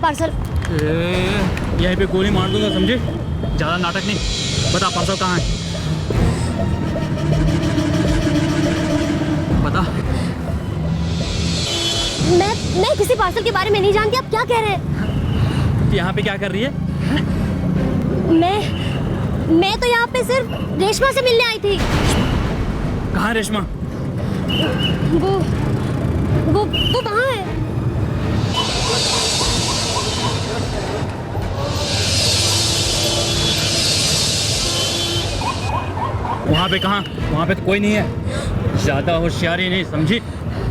Parcel. यहीं पे गोली मार दूंगा, समझे? ज्यादा नाटक नहीं। बता पार्सल कहाँ है? बता। मैं किसी पार्सल के बारे में नहीं जानती। आप क्या कह रहे हैं? यहाँ पे क्या कर रही है? मैं तो यहाँ पे सिर्फ रेशमा से मिलने आई थी। कहाँ है रेशमा? वो वहाँ है। वहाँ पे कहाँ? वहाँ पे तो कोई नहीं है। ज्यादा होशियारी नहीं, समझी?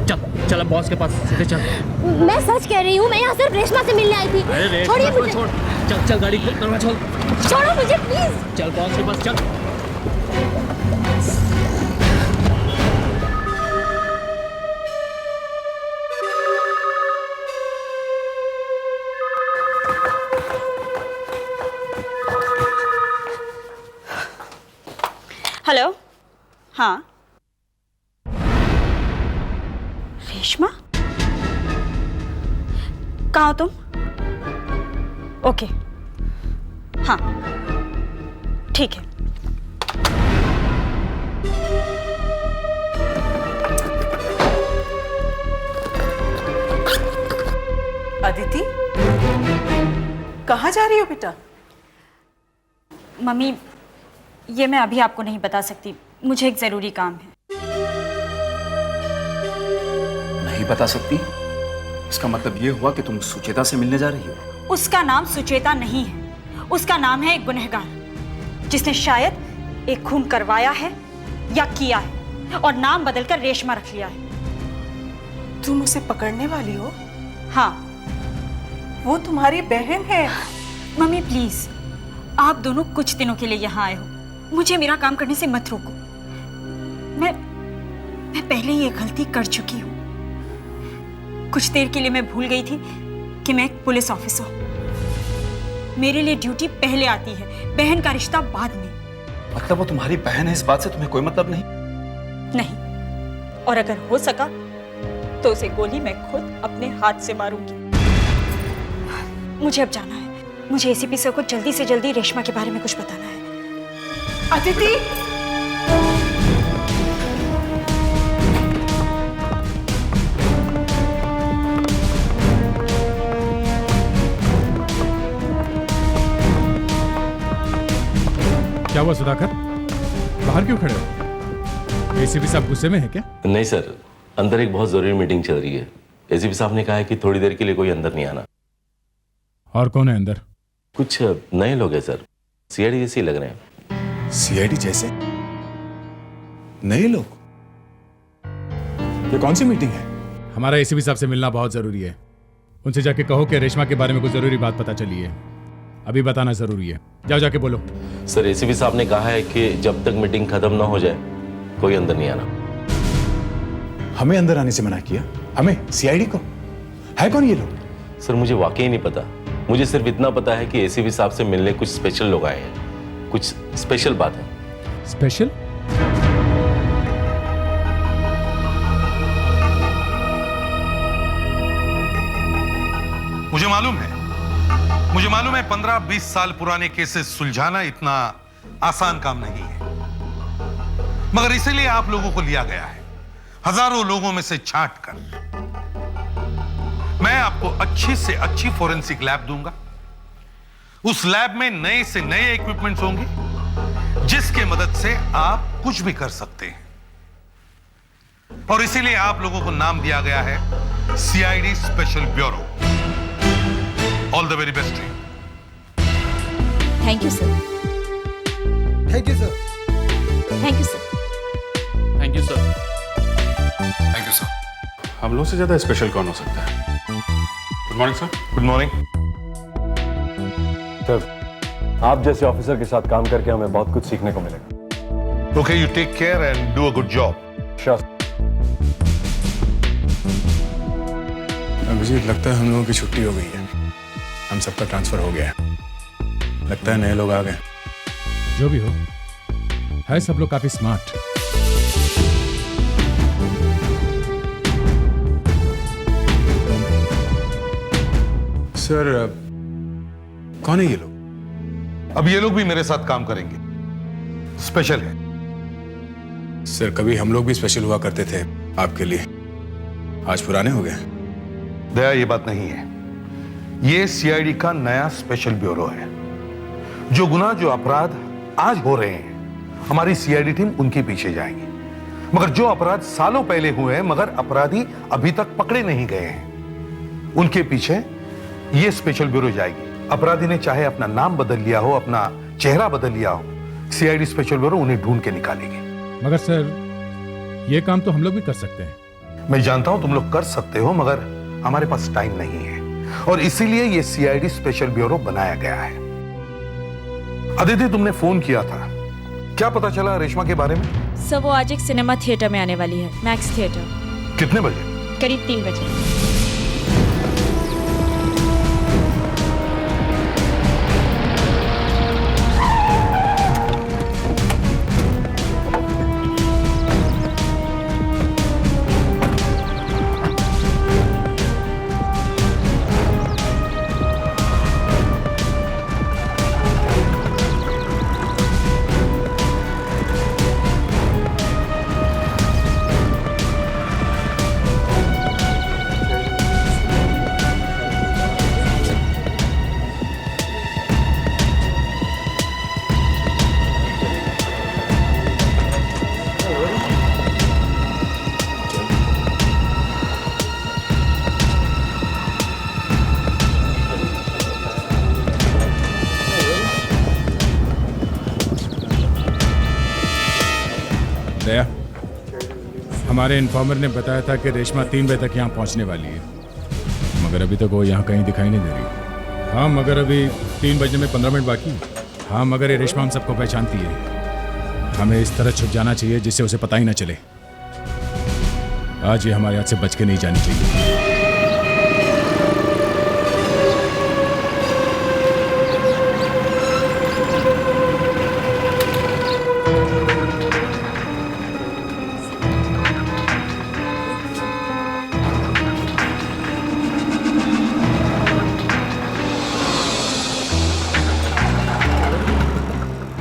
चल चल अब बॉस के पास सीधे चल। मैं सच कह रही हूँ, मैं यहाँ सिर्फ रेशमा से मिलने आई थी। अरे रेशमा छोड़िए को मुझे। छोड़। चल चल गाड़ी करवा, चल। छोड़ो मुझे प्लीज। चल बॉस के पास चल। हेलो। हाँ रेशमा, कहाँ हो तुम? ओके हाँ ठीक है। अदिति, कहाँ जा रही हो बेटा? मम्मी, ये मैं अभी आपको नहीं बता सकती, मुझे एक ज़रूरी काम है। नहीं बता सकती? इसका मतलब ये हुआ कि तुम सुचेता से मिलने जा रही हो? उसका नाम सुचेता नहीं है, उसका नाम है एक गुनहगार जिसने शायद एक खून करवाया है या किया है और नाम बदलकर रेशमा रख लिया है। तुम उसे पकड़ने वाली हो? हाँ। वो तुम्हारी बहन है। मम्मी प्लीज, आप दोनों कुछ दिनों के लिए यहाँ आए हो, मुझे मेरा काम करने से मत रोको। मैं पहले ये गलती कर चुकी हूँ। कुछ देर के लिए मैं भूल गई थी कि मैं एक पुलिस ऑफिसर हूँ। मेरे लिए ड्यूटी पहले आती है, बहन का रिश्ता बाद में। मतलब वो तुम्हारी बहन है, इस बात से तुम्हें कोई मतलब नहीं? नहीं, और अगर हो सका तो उसे गोली मैं खुद अपने हाथ से मारूंगी। मुझे अब जाना है, मुझे एसीपी सर को जल्दी से जल्दी रेशमा के बारे में कुछ बताना है। अदिति, क्या हुआ सुधाकर? बाहर क्यों खड़े हो? एसीपी साहब गुस्से में है क्या? नहीं सर, अंदर एक बहुत जरूरी मीटिंग चल रही है। एसीपी साहब ने कहा है कि थोड़ी देर के लिए कोई अंदर नहीं आना। और कौन है अंदर? कुछ नए लोग हैं सर, सीआईडी जैसे ही लग रहे हैं। सीआईडी जैसे? नए लोग? ये कौन सी मीटिंग है? हमारा एसीपी साहब से मिलना बहुत जरूरी है। उनसे जाके कहो कि रेशमा के बारे में कुछ जरूरी बात पता चली है, अभी बताना जरूरी है। जाओ जाके बोलो। सर एसीपी साहब ने कहा है कि जब तक मीटिंग खत्म ना हो जाए कोई अंदर नहीं आना। हमें अंदर आने से मना किया? हमें? सीआईडी को? है कौन ये लोग? सर मुझे वाकई नहीं पता, मुझे सिर्फ इतना पता है कि एसीपी साहब से मिलने कुछ स्पेशल लोग आए हैं, कुछ स्पेशल बात है। स्पेशल? मुझे मालूम है 15-20 साल पुराने केसेस सुलझाना इतना आसान काम नहीं है, मगर इसीलिए आप लोगों को लिया गया है, हजारों लोगों में से छांट कर। मैं आपको अच्छी से अच्छी फोरेंसिक लैब दूंगा। उस लैब में नए से नए इक्विपमेंट्स होंगे जिसके मदद से आप कुछ भी कर सकते हैं, और इसीलिए आप लोगों को नाम दिया गया है CID special bureau. All the very best. Thank you sir. Thank you sir. Thank you sir. Thank you sir. Thank you sir. हम लोग से ज्यादा स्पेशल कौन हो सकता है? Good morning sir. Good morning sir, आप जैसे ऑफिसर के साथ काम करके हमें बहुत कुछ सीखने को मिलेगा। Okay, you take care and do a good job. Sure. Abhijeet, लगता है हम लोगों की छुट्टी हो गई है। हम सबका ट्रांसफर हो गया है। लगता है नए लोग आ गए। जो भी हो, है सब लोग काफी स्मार्ट। सर कौन है ये लोग? अब ये लोग भी मेरे साथ काम करेंगे। स्पेशल है। सर कभी हम लोग भी स्पेशल हुआ करते थे आपके लिए, आज पुराने हो गए। दया, ये बात नहीं है। ये सीआईडी का नया स्पेशल ब्यूरो है। जो गुनाह, जो अपराध आज हो रहे हैं, हमारी सीआईडी टीम उनके पीछे जाएगी। मगर जो अपराध सालों पहले हुए हैं मगर अपराधी अभी तक पकड़े नहीं गए हैं, उनके पीछे ये स्पेशल ब्यूरो जाएगी। अपराधी ने चाहे अपना नाम बदल लिया हो, अपना चेहरा बदल लिया हो, सीआईडी स्पेशल ब्यूरो उन्हें ढूंढ के निकालेगी। मगर सर ये काम तो हम लोग भी कर सकते हैं। मैं जानता हूं तुम लोग कर सकते हो, मगर हमारे पास टाइम नहीं है और इसीलिए ये सीआईडी स्पेशल ब्यूरो बनाया गया है। अदिति, तुमने फोन किया था, क्या पता चला रेशमा के बारे में? सर वो आज एक सिनेमा थिएटर में आने वाली है, मैक्स थिएटर। कितने बजे? करीब 3 बजे। दया, हमारे इन्फॉर्मर ने बताया था कि रेशमा 3 बजे तक यहाँ पहुँचने वाली है, मगर अभी तक वो यहाँ कहीं दिखाई नहीं दे रही। हाँ, मगर अभी 3 बजने में 15 मिनट बाकी है। हाँ, मगर ये रेशमा हम सबको पहचानती है। हमें इस तरह छुप जाना चाहिए जिससे उसे पता ही ना चले। आज ये हमारे हाथ से बच के नहीं जानी चाहिए।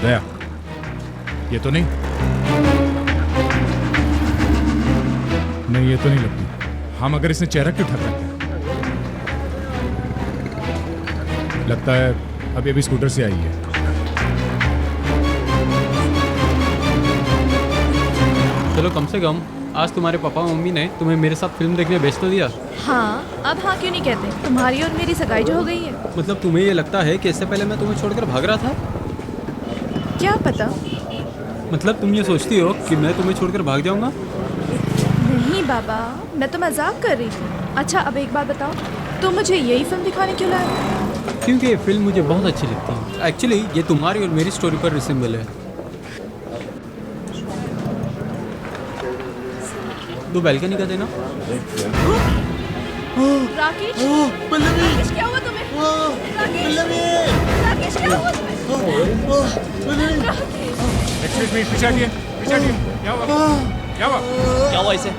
दया, ये तो नहीं ये तो नहीं लगती। हाँ, मगर इसने चेहरा क्यों ढक रखा है? लगता है अभी स्कूटर से आई है। चलो, कम से कम आज तुम्हारे पापा मम्मी ने तुम्हें मेरे साथ फिल्म देखने भेज तो दिया। हाँ, अब हाँ क्यों नहीं कहते? तुम्हारी और मेरी सगाई जो हो गई है। मतलब तुम्हें ये लगता है कि इससे पहले मैं तुम्हें छोड़कर भाग रहा था? क्या पता। मतलब तुम ये सोचती हो कि मैं तुम्हें छोड़कर भाग जाऊंगा? नहीं बाबा, मैं तो मजाक कर रही थी। अच्छा, अब एक बात बताओ, तुम मुझे यही फिल्म दिखाने क्यों लाए? क्योंकि ये फिल्म मुझे बहुत अच्छी लगती है। एक्चुअली ये तुम्हारी और मेरी स्टोरी पर रिसेंबल है। दो बैल्कनी का देना। राकेश, राकेश क्या हुआ तुम्हें? राकेश क्या हुआ तुम्हें? एक्सक्यूज मी, पीछे हटिए, पीछे हटिए। क्या हुआ? क्या हुआ? क्या हुआ इसे?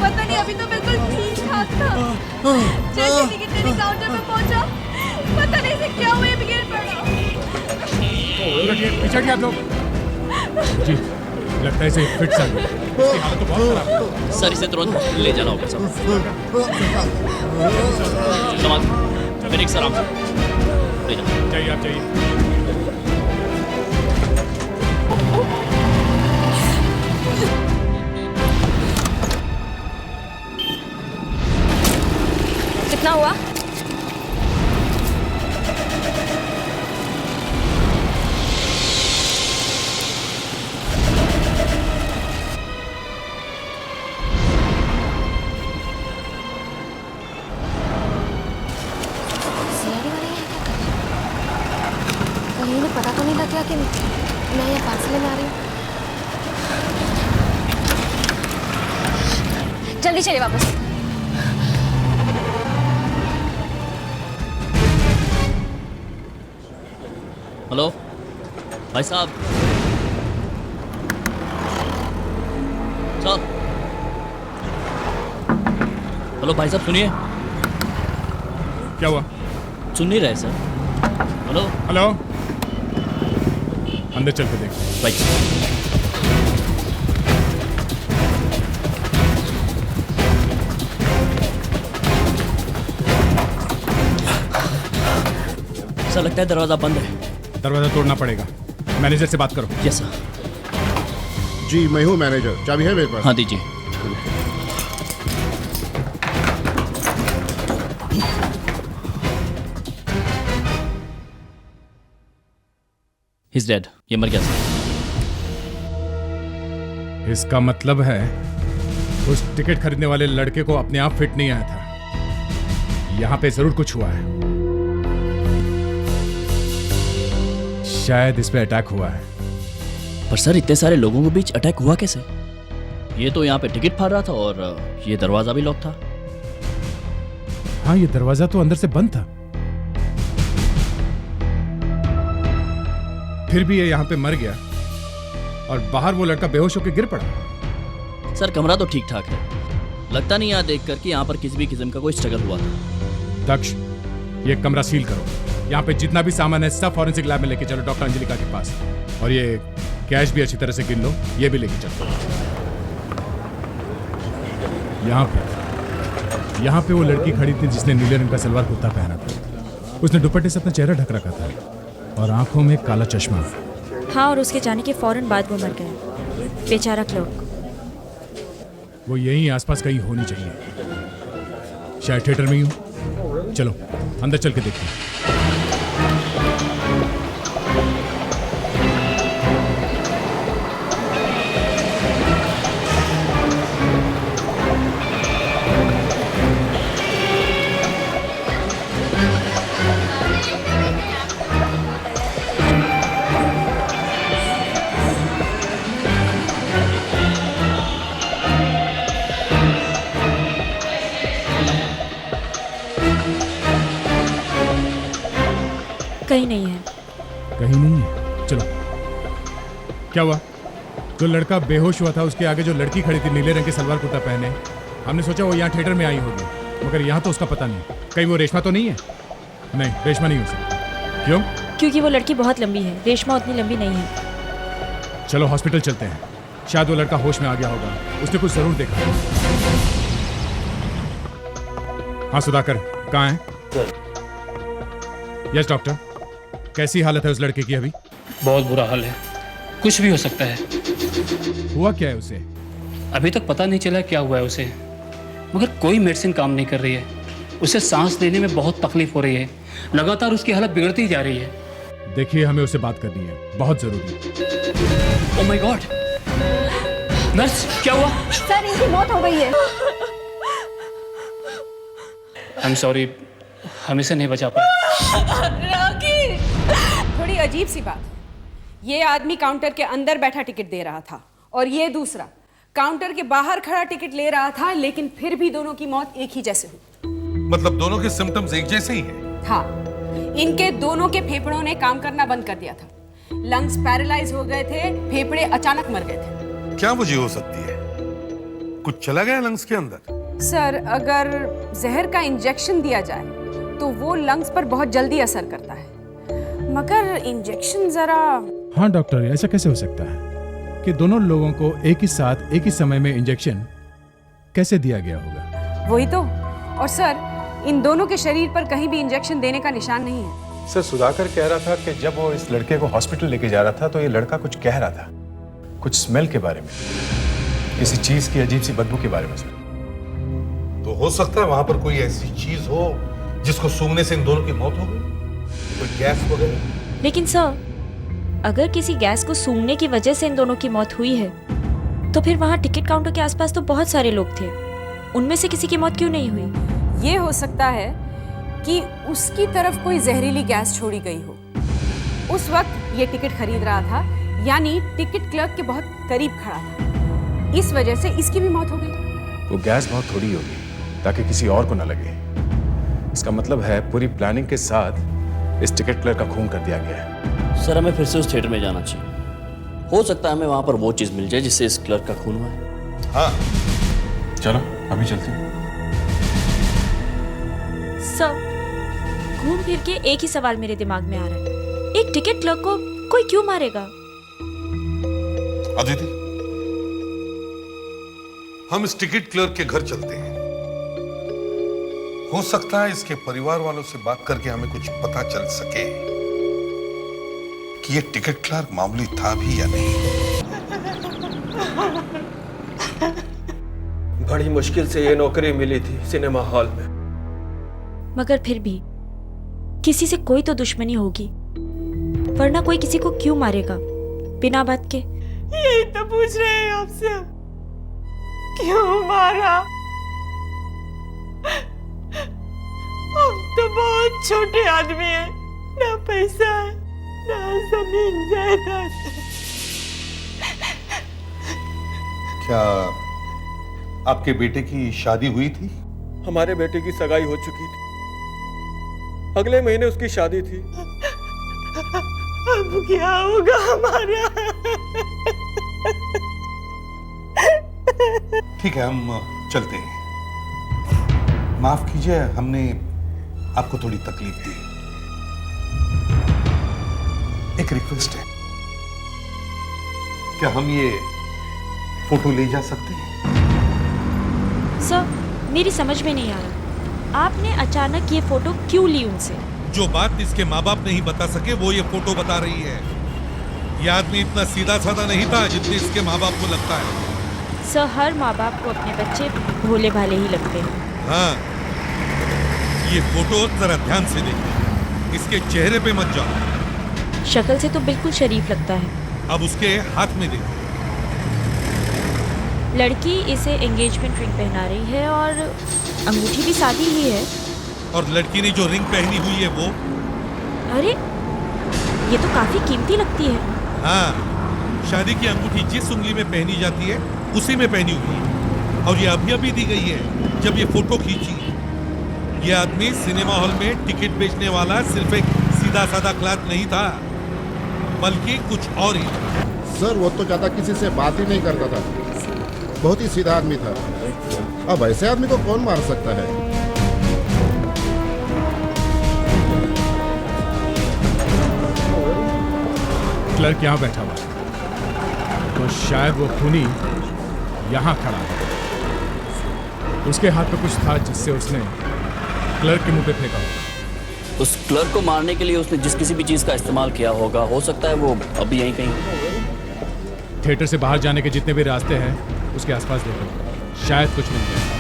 पता नहीं, अभी तो बिल्कुल ठीक ठाक था। जैसे टिकट लेने काउंटर पे पहुंचा, पता नहीं इसे क्या हुआ, ये गिर पड़ा। पीछे हटिए आप लोग। जी, लगता है इसे फिट सा है। इसकी हालत तो बहुत खराब है। सर, इसे तुरंत ले जाना होगा सर। मेरे सर, आप ले जाओ। चाहिए, आप चाहिए। कितना हुआ? कहीं इन्हें पता तो नहीं लग गया कि मैं यहाँ फासले में आ रही हूँ। जल्दी चलिए वापस। हेलो भाई साहब, चल। हेलो भाई साहब, सुनिए। क्या हुआ? सुन नहीं रहे सर। हेलो हेलो, अंदर चल के देख भाई। सर लगता है दरवाजा बंद है। दरवाजा तोड़ना पड़ेगा। मैनेजर से बात करो। Yes sir. जी मैं हूँ मैनेजर, चाबी है मेरे पास। हाँ दीजिए। He's dead. ये मर गया सर। इसका मतलब है उस टिकट खरीदने वाले लड़के को अपने आप फिट नहीं आया था। यहाँ पे जरूर कुछ हुआ है। शायद इस पे अटैक हुआ है। पर सर इतने सारे लोगों के बीच अटैक हुआ कैसे? ये तो यहाँ पे टिकट फाड़ रहा था और ये दरवाजा भी लॉक था। हाँ, ये दरवाजा तो अंदर से बंद था। फिर भी ये यहाँ पे मर गया और बाहर वो लड़का बेहोश होकर गिर पड़ा। सर कमरा तो ठीक ठाक है। लगता नहीं यहाँ देख कर कि यहाँ पर किसी भी किस्म का कोई स्ट्रगल हुआ था। दक्ष, ये कमरा सील करो। यहाँ पे जितना भी सामान है सब फॉरेंसिक लैब में लेके चलो डॉक्टर अंजलिका के पास। और ये कैश भी अच्छी तरह से गिन लो, ये भी लेके चलो। यहाँ पे वो लड़की खड़ी थी जिसने नीले रंग का सलवार कुर्ता पहना था। उसने दुपट्टे से अपना चेहरा ढक रखा था और आंखों में काला चश्मा। हाँ, और उसके जाने के फौरन बाद वो मर गया, बेचारा क्लर्क। वो यहीं आसपास कहीं होनी चाहिए, शायद थिएटर में ही हो। चलो अंदर चल के देखते हैं। कहीं नहीं है। कहीं नहीं है? चलो। क्या हुआ? जो लड़का बेहोश हुआ था उसके आगे जो लड़की खड़ी थी नीले रंग के सलवार कुर्ता पहने, हमने सोचा वो यहाँ थिएटर में आई होगी, मगर यहाँ तो उसका पता नहीं। कहीं वो रेशमा तो नहीं है? नहीं, रेशमा नहीं हो सकती। क्यों? क्योंकि वो लड़की बहुत लंबी है, रेशमा उतनी लंबी नहीं है। चलो हॉस्पिटल चलते हैं, शायद वो लड़का होश में आ गया होगा, उसने कुछ जरूर देखा। हाँ सुधाकर, कहाँ है? यस डॉक्टर, कैसी हालत है उस लड़के की अभी? बहुत बुरा हाल है, कुछ भी हो सकता है। हुआ क्या है उसे? अभी तक पता नहीं चला क्या हुआ है उसे, मगर कोई मेडिसिन काम नहीं कर रही है। उसे सांस लेने में बहुत तकलीफ हो रही है, लगातार उसकी हालत बिगड़ती जा रही है। देखिए हमें उससे बात करनी है, बहुत जरूरी। Oh my God! नर्स, क्या हुआ? सर इनकी मौत हो गई है। आई एम सॉरी, हम इसे नहीं बचा पाए। थोड़ी अजीब सी बात, ये आदमी काउंटर के अंदर बैठा टिकट दे रहा था और ये दूसरा काउंटर के बाहर खड़ा टिकट ले रहा था, लेकिन फिर भी दोनों की मौत एक ही जैसे हुई। मतलब दोनों के सिम्टम्स एक जैसे ही हैं? हाँ, इनके दोनों के फेफड़ों ने काम करना बंद कर दिया था, लंग्स पैरालाइज हो गए थे, फेफड़े अचानक मर गए थे। क्या वजह हो सकती है? कुछ चला गया लंग्स के अंदर? सर, अगर जहर का इंजेक्शन दिया जाए तो वो लंग्स पर बहुत जल्दी असर करता है, मगर इंजेक्शन जरा। हाँ डॉक्टर, ऐसा कैसे हो सकता है कि दोनों लोगों को एक ही साथ एक ही समय में इंजेक्शन कैसे दिया गया होगा? वही तो। और सर, इन दोनों के शरीर पर कहीं भी इंजेक्शन देने का निशान नहीं है। सर सुधाकर कह रहा था कि जब वो इस लड़के को हॉस्पिटल लेके जा रहा था तो ये लड़का कुछ कह रहा था, कुछ स्मेल के बारे में, किसी चीज की अजीब सी बदबू के बारे में। सर तो हो सकता है वहां पर कोई ऐसी चीज हो जिसको सूंघने से इन दोनों की मौत हो गई, कोई गैस वगैरह। लेकिन सर, अगर किसी गैस को सूंघने की वजह से इन दोनों की मौत हुई है तो फिर वहाँ टिकट काउंटर के आसपास तो बहुत सारे लोग थे, उनमें से किसी की मौत क्यों नहीं हुई? ये हो सकता है कि उसकी तरफ कोई जहरीली गैस छोड़ी गई हो। उस वक्त ये टिकट खरीद रहा था, यानी टिकट क्लर्क के बहुत करीब खड़ा था, इस वजह से इसकी भी मौत हो गई। वो गैस बहुत थोड़ी होगी ताकि किसी और को ना लगे। इसका मतलब है पूरी प्लानिंग के साथ इस टिकट क्लर्क का खून कर दिया गया है। सर हमें फिर से उस थिएटर में जाना चाहिए, हो सकता है हमें वहां पर वो चीज मिल जाए जिससे इस क्लर्क का खून हुआ है। हाँ चलो अभी चलते हैं। सर, घूम फिर के एक ही सवाल मेरे दिमाग में आ रहा है, एक टिकट क्लर्क को कोई क्यों मारेगा? अदिति, हम इस टिकट क्लर्क के घर चलते हैं। हो सकता है इसके परिवार वालों से बात करके हमें कुछ पता चल सके कि ये टिकट क्लर्क मामूली था भी या नहीं। बड़ी मुश्किल से ये नौकरी मिली थी सिनेमा हॉल में। मगर फिर भी किसी से कोई तो दुश्मनी होगी, वरना कोई किसी को क्यों मारेगा बिना बात के? यही तो पूछ रहे हैं आपसे, क्यों मारा? हम तो बहुत छोटे आदमी हैं, ना पैसा है ना जमीन जायदाद। क्या आपके बेटे की शादी हुई थी? हमारे बेटे की सगाई हो चुकी थी, अगले महीने उसकी शादी थी। अब क्या होगा हमारा? ठीक है, हम चलते हैं। माफ कीजिए, हमने आपको थोड़ी तकलीफ दी। एक रिक्वेस्ट है, क्या हम ये फोटो ले जा सकते हैं? सर, मेरी समझ में नहीं आ रहा, आपने अचानक ये फोटो क्यों ली उनसे? जो बात इसके माँ बाप नहीं बता सके वो ये फोटो बता रही है। ये आदमी इतना सीधा साधा नहीं था जितने इसके माँ बाप को लगता है। सर, हर माँ बाप को अपने बच्चे भोले भाले ही लगते हैं। हाँ, ये फोटो जरा ध्यान से देखिए, इसके चेहरे पे मत जाओ। शक्ल से तो बिल्कुल शरीफ लगता है। अब उसके हाथ में देखो। लड़की इसे एंगेजमेंट रिंग पहना रही है और अंगूठी भी सादी ही है। और लड़की ने जो रिंग पहनी हुई है वो, अरे ये तो काफी कीमती लगती है। हाँ, शादी की अंगूठी जिस उंगली में पहनी जाती है उसी में पहनी हुई है। और ये अभी अभी दी गई है जब ये फोटो खींची। ये आदमी सिनेमा हॉल में टिकट बेचने वाला सिर्फ एक सीधा साधा क्लर्क नहीं था, बल्कि कुछ और ही था। सर, वो तो ज्यादा किसी से बात ही नहीं करता था, बहुत ही सीधा आदमी था। अब ऐसे आदमी को कौन मार सकता है? क्लर्क यहाँ बैठा हुआ है, तो शायद वो खूनी यहाँ खड़ा है। उसके हाथ में कुछ था जिससे उसने क्लर्क के मुंह पे फेंका होगा। उस क्लर्क को मारने के लिए उसने जिस किसी भी चीज का इस्तेमाल किया होगा, हो सकता है वो अभी यहीं कहीं। थिएटर से बाहर जाने के जितने भी रास्ते हैं उसके आसपास देखो, शायद कुछ मिल जाए।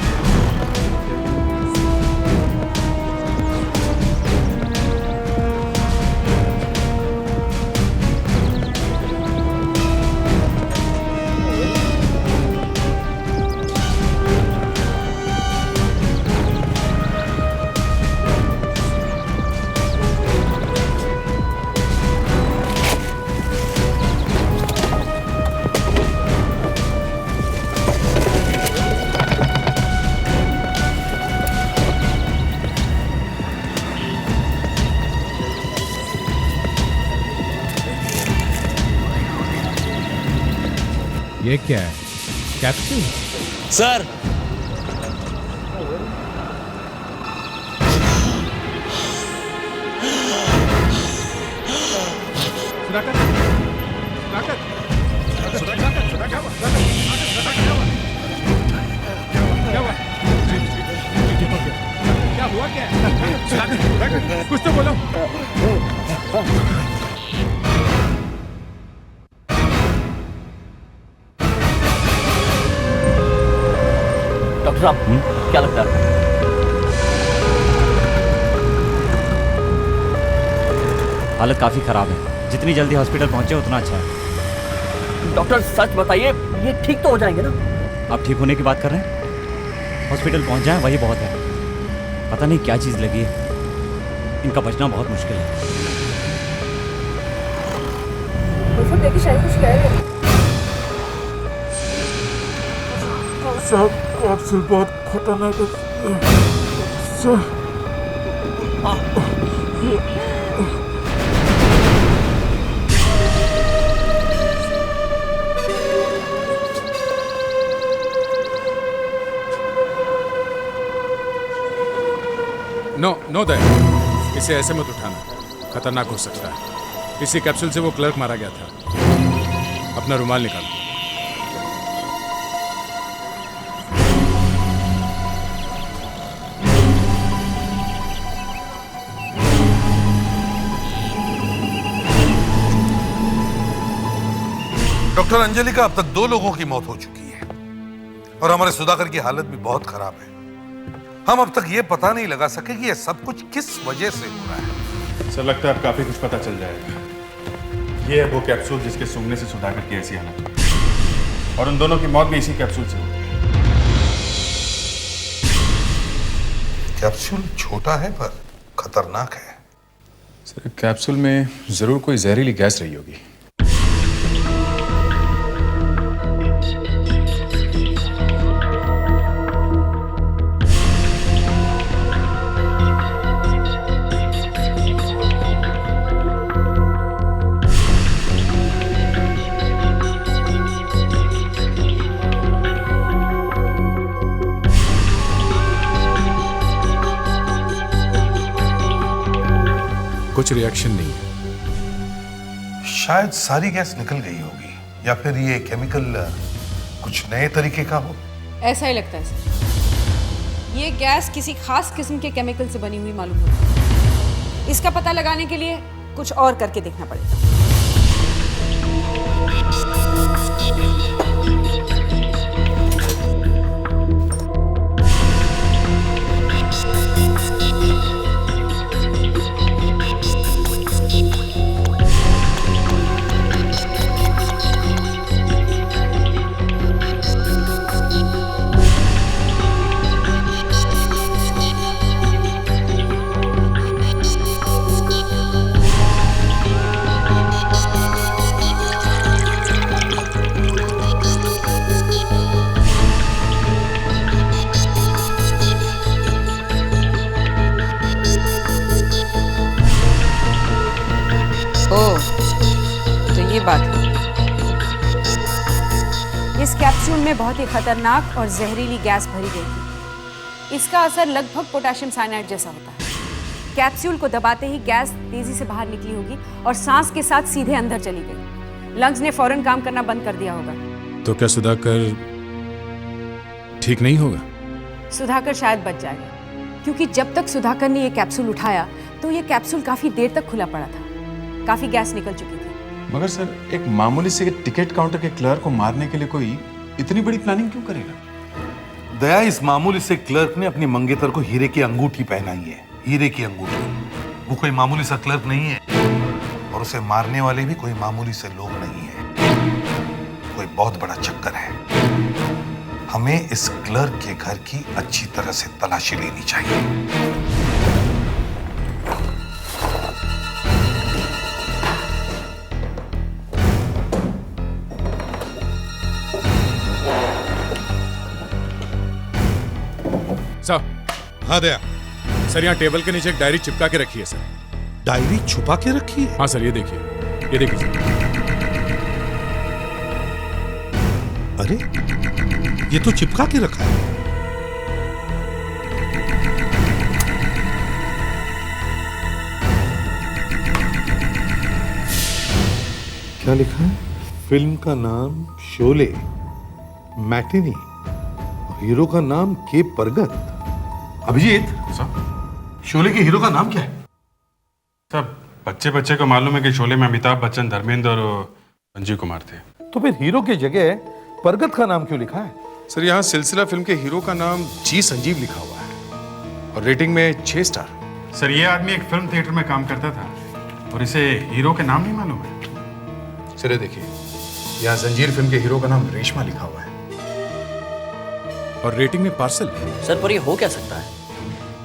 ये क्या है? कैप्सूल? सर, क्या हुआ? क्या कुछ तो बोलो। डॉक्टर साहब, क्या लगता है? हालत काफी खराब है, जितनी जल्दी हॉस्पिटल पहुंचे उतना अच्छा है। डॉक्टर सच बताइए, ये ठीक तो हो जाएंगे ना? आप ठीक होने की बात कर रहे हैं? हॉस्पिटल पहुंच जाएं वही बहुत है। पता नहीं क्या चीज लगी है, इनका बचना बहुत मुश्किल है। साहब, कैप्सूल बहुत खतरनाक है। नो दैट, इसे ऐसे मत उठाना, खतरनाक हो सकता है। इसी कैप्सूल से वो क्लर्क मारा गया था। अपना रुमाल निकालो। डॉक्टर अंजलि का अब तक 2 लोगों की मौत हो चुकी है और हमारे सुधाकर की हालत भी बहुत खराब है। हम अब तक ये पता नहीं लगा सके कि ये सब कुछ किस वजह से हो रहा है। सर लगता है अब काफी कुछ पता चल जाएगा। ये है वो कैप्सूल जिसके सूंघने से सुधाकर की ऐसी हालत हुई और उन दोनों की मौत भी इसी कैप्सूल से हुई। कैप्सूल छोटा है पर खतरनाक है। सर कैप्सूल में जरूर कोई जहरीली गैस रही होगी। कुछ रिएक्शन नहीं है। शायद सारी गैस निकल गई होगी या फिर ये केमिकल कुछ नए तरीके का हो। ऐसा ही लगता है सर। ये गैस किसी खास किस्म के केमिकल से बनी हुई मालूम होती है। इसका पता लगाने के लिए कुछ और करके देखना पड़ेगा। बात है। इस कैप्सूल में बहुत ही खतरनाक और जहरीली गैस भरी गई थी। इसका असर लगभग पोटेशियम साइनाइड जैसा होता है। कैप्सूल को दबाते ही गैस तेजी से बाहर निकली होगी और सांस के साथ सीधे अंदर चली गई। लंग्स ने फौरन काम करना बंद कर दिया होगा। तो क्या सुधाकर ठीक नहीं होगा? सुधाकर शायद बच जाएगा, क्योंकि जब तक सुधाकर ने ये कैप्सूल उठाया तो ये कैप्सूल काफी देर तक खुला पड़ा था। काफी गैस निकल चुकी थी। मगर सर एक मामूली से टिकट काउंटर के क्लर्क को मारने के लिए कोई इतनी बड़ी प्लानिंग क्यों करेगा? दया, इस मामूली से क्लर्क ने अपनी मंगेतर को हीरे की अंगूठी पहनाई है। हीरे की अंगूठी। वो कोई मामूली सा क्लर्क नहीं है और उसे मारने वाले भी कोई मामूली से लोग नहीं है। कोई बहुत बड़ा चक्कर है। हमें इस क्लर्क के घर की अच्छी तरह से तलाशी लेनी चाहिए। सर। हाँ दया। सर यहाँ टेबल के नीचे एक डायरी चिपका के रखी है सर। डायरी छुपा के रखी है? हाँ सर, ये देखिए, ये देखिए सर। अरे ये तो चिपका के रखा है। क्या लिखा है? फिल्म का नाम शोले, मैटिनी, हीरो का नाम के परगत। अभिजीत, शोले के हीरो का नाम क्या है? सब बच्चे बच्चे को मालूम है कि शोले में अमिताभ बच्चन, धर्मेंद्र और संजीव कुमार थे। तो फिर हीरो की जगह परगत का नाम क्यों लिखा है? सर यहाँ सिलसिला फिल्म के हीरो का नाम जी संजीव लिखा हुआ है और रेटिंग में 6 स्टार। सर ये आदमी एक फिल्म थिएटर में काम करता था और इसे हीरो के नाम नहीं मालूम है। सर देखिए, यहाँ जंजीर फिल्म के हीरो का नाम रेशमा लिखा हुआ है और रेटिंग में पार्सल। सर पर ये हो क्या सकता है?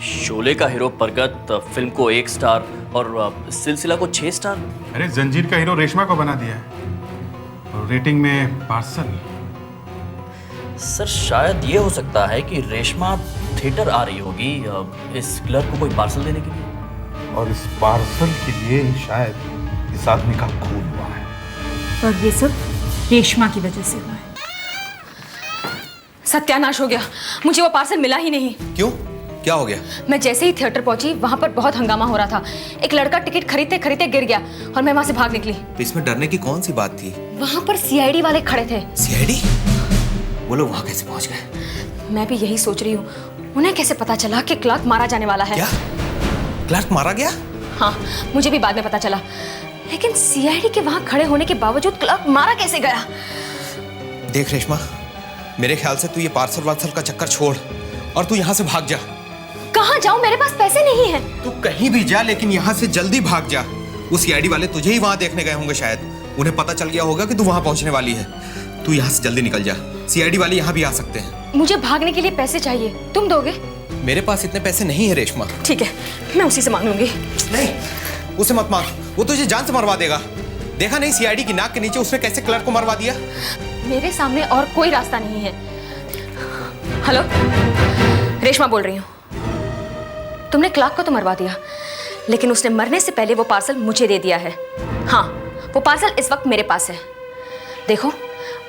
शोले का हीरो परगत फिल्म को 1 स्टार और सिलसिला को 6 स्टार। अरे जंजीर का हीरो रेशमा को बना दिया है और रेटिंग में पार्सल। सर शायद ये हो सकता है कि रेशमा थिएटर आ रही होगी इस क्लर्क को कोई पार्सल देने के लिए, और इस पार्सल के लिए शायद इस आदमी का खून हुआ है। और ये सब रेशमा की वजह से हुआ है। सत्यानाश हो गया, मुझे वो पार्सल मिला ही नहीं। क्यों? क्या हो गया? मैं जैसे ही थिएटर पहुंची वहां पर बहुत हंगामा हो रहा था। एक लड़का टिकट खरीदते खरीदते गिर गया और मैं वहां से भाग निकली। तो इसमें डरने की कौन सी बात थी? वहां पर सीआईडी वाले खड़े थे। सीआईडी? वो लोग वहां कैसे पहुंच गए? मैं भी यही सोच रही हूँ, उन्हें कैसे पता चला कि क्लार्क मारा जाने वाला है? क्या? क्लार्क मारा गया? हाँ, मुझे भी बाद में पता चला, लेकिन सीआईडी के वहां खड़े होने के बावजूद क्लार्क मारा कैसे गया? देख रेशमा, मेरे ख्याल से तू ये पार्सल वार्सल का चक्कर छोड़ और तू यहाँ से भाग जा। कहाँ जाऊँ? मेरे पास पैसे नहीं हैं। तू कहीं भी जा, लेकिन यहाँ से जल्दी भाग जा। वो सीआईडी वाले तुझे ही वहां देखने गए होंगे शायद। उन्हें पता चल गया होगा कि तू वहां पहुंचने वाली है। तू यहाँ से जल्दी निकल जा। सीआईडी वाले यहाँ भी आ सकते हैं। मुझे भागने के लिए पैसे चाहिए, तुम दोगे? मेरे पास इतने पैसे नहीं है रेशमा। ठीक है, मैं उसी से मांग लूंगी। नहीं, उसे मत मांग, वो तुझे जान से मरवा देगा। देखा नहीं सीआईडी की नाक के नीचे उसने कैसे क्लर्क को मरवा दिया? मेरे सामने और कोई रास्ता नहीं है। हेलो, रेशमा बोल रही हूँ। तुमने क्लर्क को तो मरवा दिया, लेकिन उसने मरने से पहले वो पार्सल मुझे दे दिया है। हाँ, वो पार्सल इस वक्त मेरे पास है। देखो,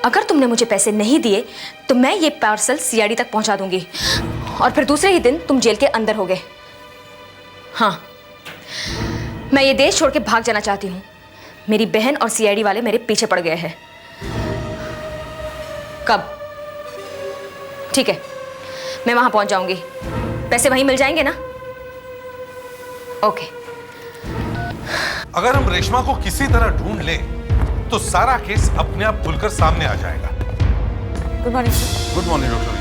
अगर तुमने मुझे पैसे नहीं दिए तो मैं ये पार्सल सीआईडी तक पहुंचा दूंगी और फिर दूसरे ही दिन तुम जेल के अंदर होगे। हाँ, मैं ये देश छोड़ के भाग जाना चाहती हूँ। मेरी बहन और सीआईडी वाले मेरे पीछे पड़ गए हैं। कब? ठीक है, मैं वहां पहुंच जाऊंगी। पैसे वहीं मिल जाएंगे ना? ओके। अगर हम रेशमा को किसी तरह ढूंढ लें तो सारा केस अपने आप खुलकर सामने आ जाएगा। Good morning sir. Good morning doctor.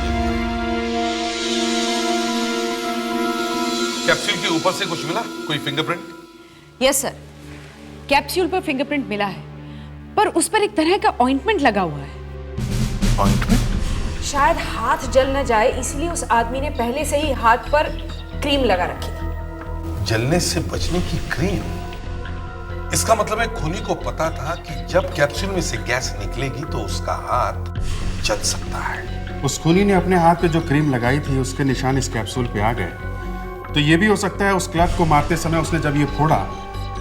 Capsule के ऊपर से कुछ मिला? कोई फिंगरप्रिंट? यस सर, कैप्सूल पर फिंगरप्रिंट मिला है, पर उस पर एक तरह का ऑइंटमेंट लगा हुआ है। ऑइंटमेंट? शायद हाथ जल न जाए इसलिए उस आदमी ने पहले से ही हाथ पर क्रीम लगा रखी थी। जलने से बचने की क्रीम? इसका मतलब है खूनी को पता था कि जब कैप्सूल में से गैस निकलेगी तो उसका हाथ जल सकता है। उस खूनी ने अपने हाथ पे जो क्रीम लगाई थी उसके निशान इस कैप्सूल पे आ गए। तो ये भी हो सकता है उस क्लर्क को मारते समय उसने जब ये फोड़ा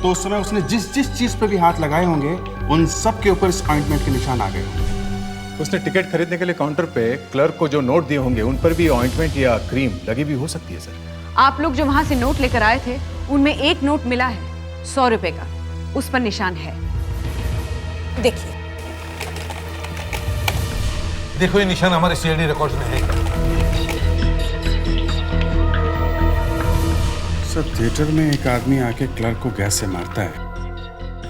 तो उस समय उसने जिस जिस चीज पे भी हाथ लगाए होंगे उन सब के ऊपर इस ऑइंटमेंट के निशान आ गए होंगे। उसने टिकट खरीदने के लिए काउंटर पे क्लर्क को जो नोट दिए होंगे उन पर भी ऑइंटमेंट या क्रीम लगी भी हो सकती है सर। आप लोग जो वहां से नोट लेकर आए थे उनमें एक नोट मिला है 100 रुपए का, उस पर निशान है। देखिए। देखो, ये निशान हमारे सीआईडी रिकॉर्ड्स में है। सर, थिएटर में एक आदमी आके क्लर्क को गैस से मारता है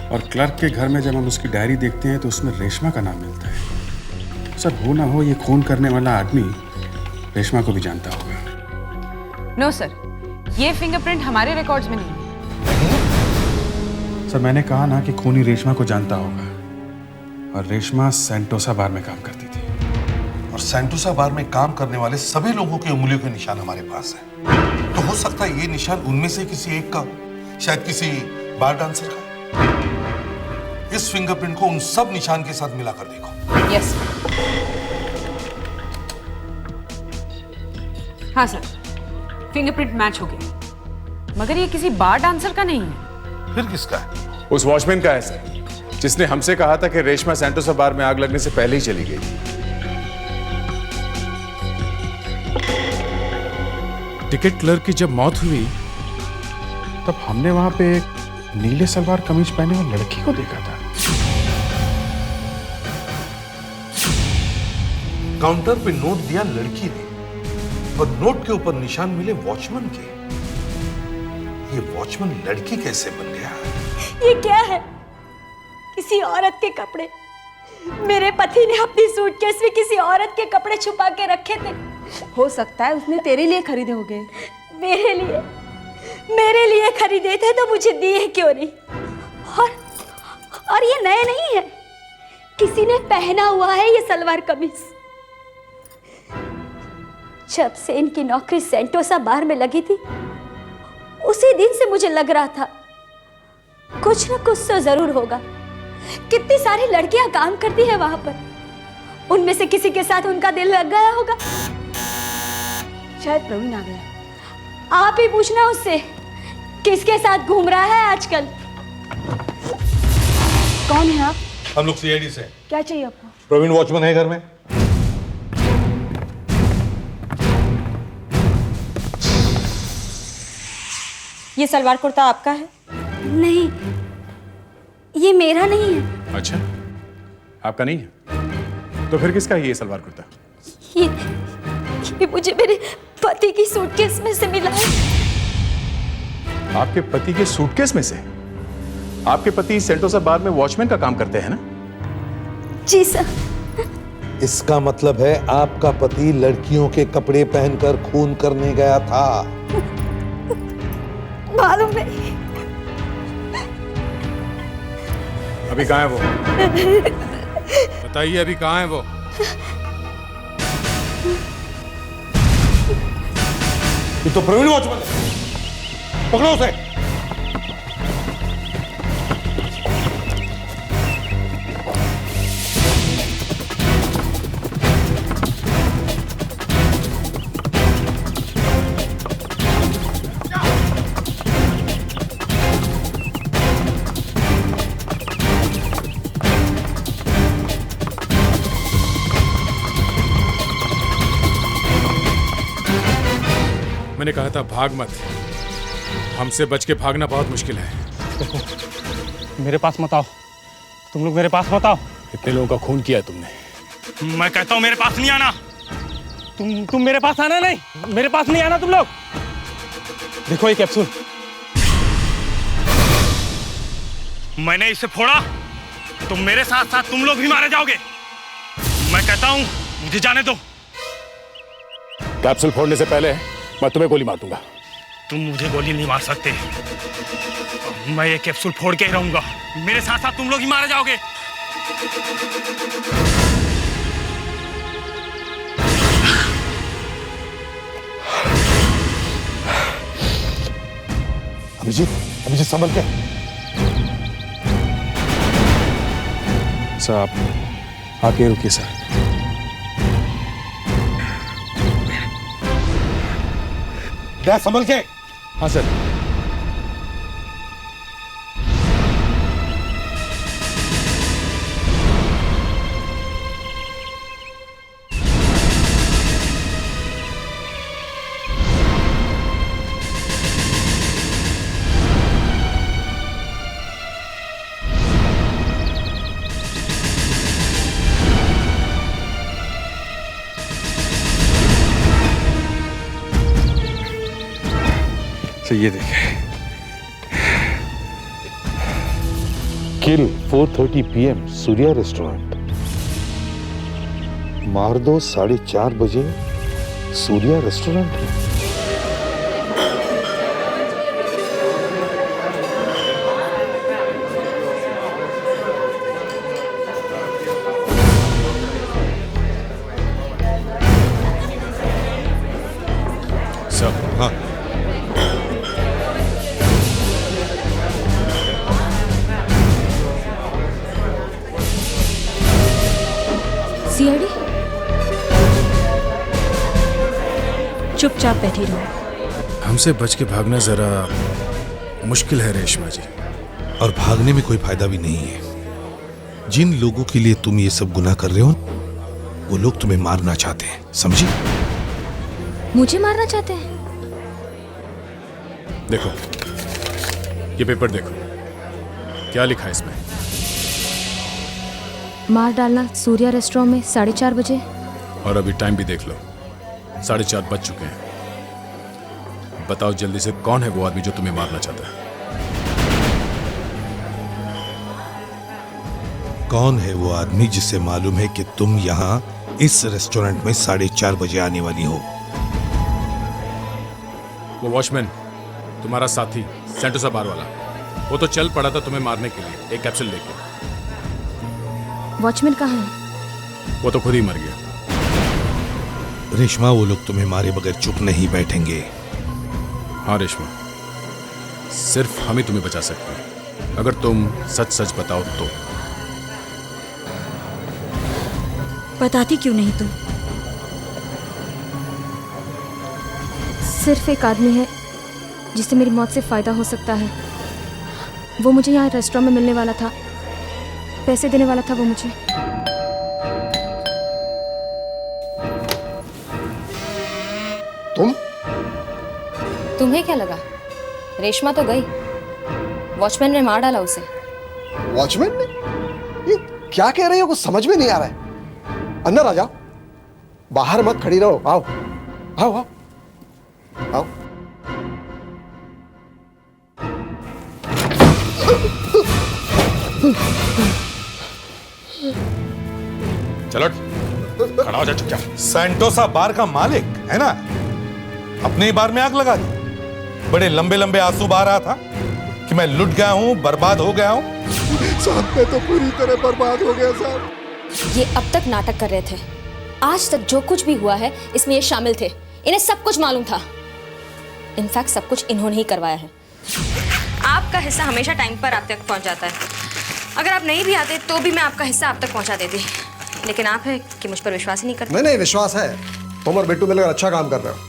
और क्लर्क के घर में जब हम उसकी डायरी देखते हैं तो उसमें रेशमा का नाम मिलता है। सर, हो ना हो ये खून करने वाला आदमी रेशमा को भी जानता होगा। नो सर, ये फिंगरप्रिंट हमारे रिकॉर्ड्स में नहीं है। सर, मैंने कहा ना कि खूनी रेशमा को जानता होगा, और रेशमा सेंटोसा बार में काम करती थी। और सेंटोसा बार में काम करने वाले सभी लोगों की उंगलियों के निशान हमारे पास है। तो हो सकता है ये निशान उनमें से किसी एक का, शायद किसी बार डांसर का। इस फिंगरप्रिंट को उन सब निशान के साथ मिलाकर देखो। यस। हाँ सर, फिंगरप्रिंट मैच हो गया, मगर ये किसी बार डांसर का नहीं है। फिर किसका है? उस वॉचमैन का है सर, जिसने हमसे कहा था कि रेशमा सेंटोसा बार में आग लगने से पहले ही चली गई थी। टिकट क्लर्क की जब मौत हुई तब हमने वहां पे एक नीले सलवार कमीज पहने हुए लड़की को देखा था। काउंटर पे नोट दिया लड़की ने और नोट के ऊपर निशान मिले वॉचमैन के। ये वॉचमैन लड़की कैसे बन गया? ये क्या है? किसी औरत के कपड़े। मेरे पति ने अपनी सूटकेस में किसी औरत के कपड़े छुपा के रखे थे। हो सकता है उसने तेरे लिए खरीदे होंगे। मेरे लिए खरीदे थे तो मुझे दिए क्यों नहीं? और ये नए नहीं है, किसी ने पहना हुआ है ये सलवार कमीज। जब से इनकी नौकरी सेंटोसा बार में लगी थी उसी दिन से मुझे लग रहा था कुछ न कुछ तो जरूर होगा। कितनी सारी लड़कियां काम करती है वहां पर, उनमें से किसी के साथ उनका दिल लग गया होगा। शायद प्रवीण आ गया। आप ही पूछना उससे किसके साथ घूम रहा है आजकल। कौन है आप? हम लोग सीआईडी से। क्या चाहिए आपको? प्रवीण वॉचमैन है घर में? ये सलवार कुर्ता आपका है? नहीं, ये मेरा नहीं है। अच्छा, आपका नहीं है? तो फिर किसका है ये सलवार कुर्ता? ये मुझे मेरे पति की सूटकेस में से मिला है। आपके पति के सूटकेस में से? आपके पति सेंटोसा बार में वॉचमैन का काम करते हैं ना? जी सर। इसका मतलब है आपका पति लड़कियों के कपड़े पहनकर खून करने गया था। मालूम नहीं। अभी कहाँ है वो? बताइए, अभी कहाँ है वो? ये तो प्रवीण वॉचमैन है, पकड़ो उसे। मैंने कहा था भाग मत, हमसे बच के भागना बहुत मुश्किल है। मेरे पास मत आओ, तुम लोग मेरे पास मत आओ। इतने लोगों का खून किया तुमने। मैं कहता हूं मेरे पास नहीं आना। तुम मेरे पास आना नहीं, मेरे पास नहीं आना तुम लोग। देखो ये कैप्सूल, मैंने इसे फोड़ा तो मेरे साथ साथ तुम लोग भी मारे जाओगे। मैं कहता हूं मुझे जाने दो। कैप्सूल फोड़ने से पहले मैं तुम्हें गोली मार दूंगा। तुम मुझे गोली नहीं मार सकते, मैं ये कैप्सूल फोड़ के ही रहूंगा। मेरे साथ साथ तुम लोग ही मारे जाओगे। अभिजीत संभल के। साहब आके रुकिए सर। गैस संभल के। हाँ सर। तो ये देखिए, किल 4:30 PM सूर्या रेस्टोरेंट। मार दो 4:30 बजे सूर्या रेस्टोरेंट। सब हाँ, सीआईडी चुपचाप बैठी रहो। हमसे बच के भागना जरा मुश्किल है रेशमा जी। और भागने में कोई फायदा भी नहीं है। जिन लोगों के लिए तुम ये सब गुनाह कर रहे हो, वो लोग तुम्हें मारना चाहते हैं, समझी? मुझे मारना चाहते हैं? देखो ये पेपर देखो, क्या लिखा है इसमें? मार डालना सूर्या रेस्टोरेंट में 4:30 बजे। और अभी टाइम भी देख लो, 4:30 बज चुके हैं। बताओ जल्दी से, कौन है वो आदमी जो तुम्हें मारना चाहता है? कौन है वो आदमी जिसे मालूम है कि तुम यहाँ इस रेस्टोरेंट में 4:30 बजे आने वाली हो? वो वॉचमैन, तुम्हारा साथी सेंटोसा बार वाला। वो तो चल पड़ा था तुम्हें मारने के लिए एक कैप्सूल लेके। वॉचमैन कहाँ है? वो तो खुद ही मर गया। रेशमा, वो लोग तुम्हें मारे बगैर चुप नहीं बैठेंगे। हाँ रेशमा, सिर्फ हम ही तुम्हें बचा सकते हैं, अगर तुम सच सच बताओ तो। बताती क्यों नहीं तुम? सिर्फ एक आदमी है जिससे मेरी मौत से फायदा हो सकता है। वो मुझे यहाँ रेस्टोरेंट में मिलने वाला था, पैसे देने वाला था वो मुझे। तुम? तुम्हें क्या लगा रेशमा तो गई, वॉचमैन ने मार डाला उसे। वॉचमैन ने? ये क्या कह रही हो, कुछ समझ में नहीं आ रहा है। अंदर आ जाओ, बाहर मत खड़ी रहो, आओ आओ आओ आओ। चलो खड़ा हो जा चुपचाप। सेंटोसा बार का मालिक है ना, अपने ही बार में आग लगा दी। बड़े लंबे लंबे आंसू बहा रहा था कि मैं लुट गया हूं, बर्बाद हो गया हूं। साहब मैं तो पूरी तरह बर्बाद हो गया साहब। ये अब तक नाटक कर रहे थे, आज तक जो कुछ भी हुआ है इसमें ये शामिल थे, इन्हें सब कुछ मालूम था। इनफैक्ट सब कुछ इन्होंने ही करवाया है। आपका हिस्सा हमेशा टाइम पर आप तक पहुंच जाता है, अगर आप नहीं भी आते तो भी मैं आपका हिस्सा आप तक पहुंचा देती, लेकिन आप है कि मुझ पर विश्वास ही नहीं करते। नहीं विश्वास है, तुम और बिट्टू मिलकर अच्छा काम कर रहे हो।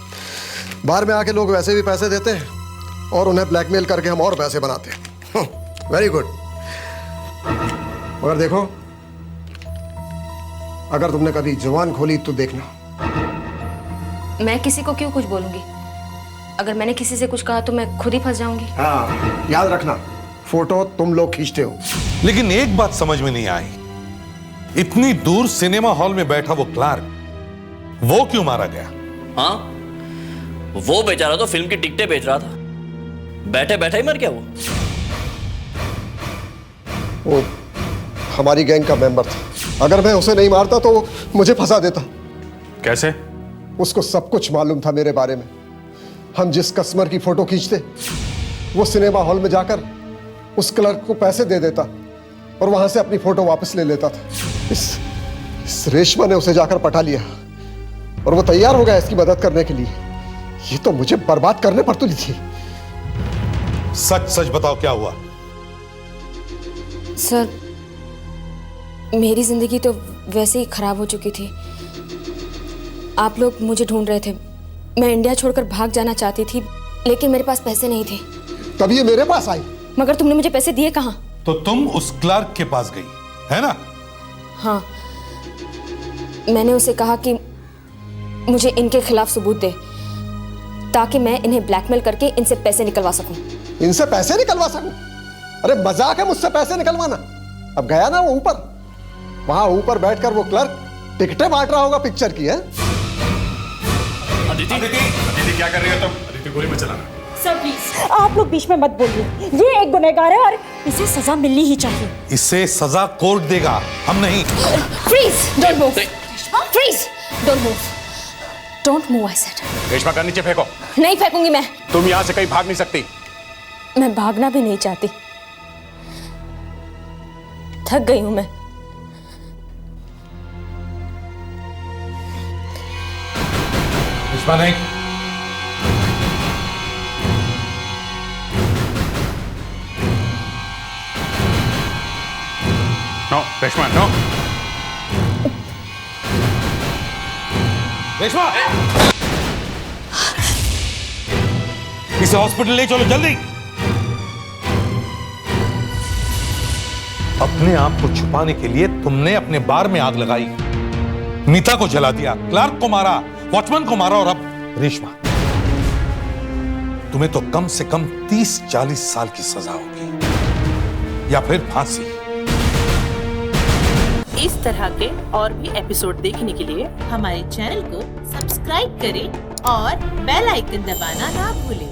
बाहर में आके लोग वैसे भी पैसे देते हैं और उन्हें ब्लैकमेल करके हम और पैसे बनाते हैं। Very good. मगर देखो, अगर तुमने कभी जुबान खोली तो देखना। मैं किसी को क्यों कुछ बोलूंगी? अगर मैंने किसी से कुछ कहा तो मैं खुद ही फंस जाऊंगी। हाँ, याद रखना, फोटो तुम लोग खींचते हो। लेकिन एक बात समझ में नहीं आई, इतनी दूर सिनेमा हॉल में बैठा वो क्लार्क, वो क्यों मारा गया? हाँ, वो बेचारा तो फिल्म की टिकटें बेच रहा था, बैठे बैठे ही मर गया। वो हमारी गैंग का मेंबर था, अगर मैं उसे नहीं मारता तो वो मुझे फंसा देता। कैसे? उसको सब कुछ मालूम था मेरे बारे में। हम जिस कस्टमर की फोटो खींचते, वो सिनेमा हॉल में जाकर उस क्लर्क को पैसे दे देता और वहां से अपनी फोटो वापस ले लेता था। इस रेशमा ने उसे जाकर पटा लिया और वो तैयार हो गया इसकी मदद करने के लिए। ये तो मुझे बर्बाद करने पर तुली थी। सच सच बताओ क्या हुआ? सर, मेरी जिंदगी तो वैसे ही खराब हो चुकी थी। आप लोग मुझे ढूंढ रहे थे, मैं इंडिया छोड़कर भाग जाना चाहती थी, लेकिन मेरे पास पैसे नहीं थे। तब ये मेरे पास आई। मगर तुमने मुझे पैसे दिए कहाँ? तो तुम उस क्लर्क के पास गई, है ना? हाँ, मैंने उसे कहा कि मुझे इनके खिलाफ सबूत दे, ताकि मैं इन्हें ब्लैकमेल करके इनसे पैसे निकलवा सकूं। इनसे पैसे निकलवा सकूं? अरे मजाक है मुझसे पैसे निकलवाना। अब गया ना वो ऊपर, वहां ऊपर बैठकर वो क्लर्क टिकटें बांट रहा होगा पिक्चर की। है अदिति क्या कर रही हो तुम? अदिति गोली मत चलाना। सर प्लीज आप लोग बीच में मत बोलिए, ये एक गुनहगार है और इसे सजा मिलनी ही चाहिए। इसे सजा कोर्ट देगा, हम नहीं। Freeze, don't move. Freeze, don't move. Don't move I said. Reshma का नीचे फेंको। नहीं फेंकूंगी मैं। तुम यहां से कहीं भाग नहीं सकती। मैं भागना भी नहीं चाहती, थक गई हूं मैं। रेशमा नहीं। No Reshma, no. रेशमा, इसे हॉस्पिटल ले चलो जल्दी। अपने आप को छुपाने के लिए तुमने अपने बार में आग लगाई, नीता को जला दिया, क्लार्क को मारा, वॉचमैन को मारा और अब रेशमा। तुम्हें तो कम से कम 30-40 साल की सजा होगी या फिर फांसी। इस तरह के और भी एपिसोड देखने के लिए हमारे चैनल को सब्सक्राइब करें और बेल आइकन दबाना ना भूलें।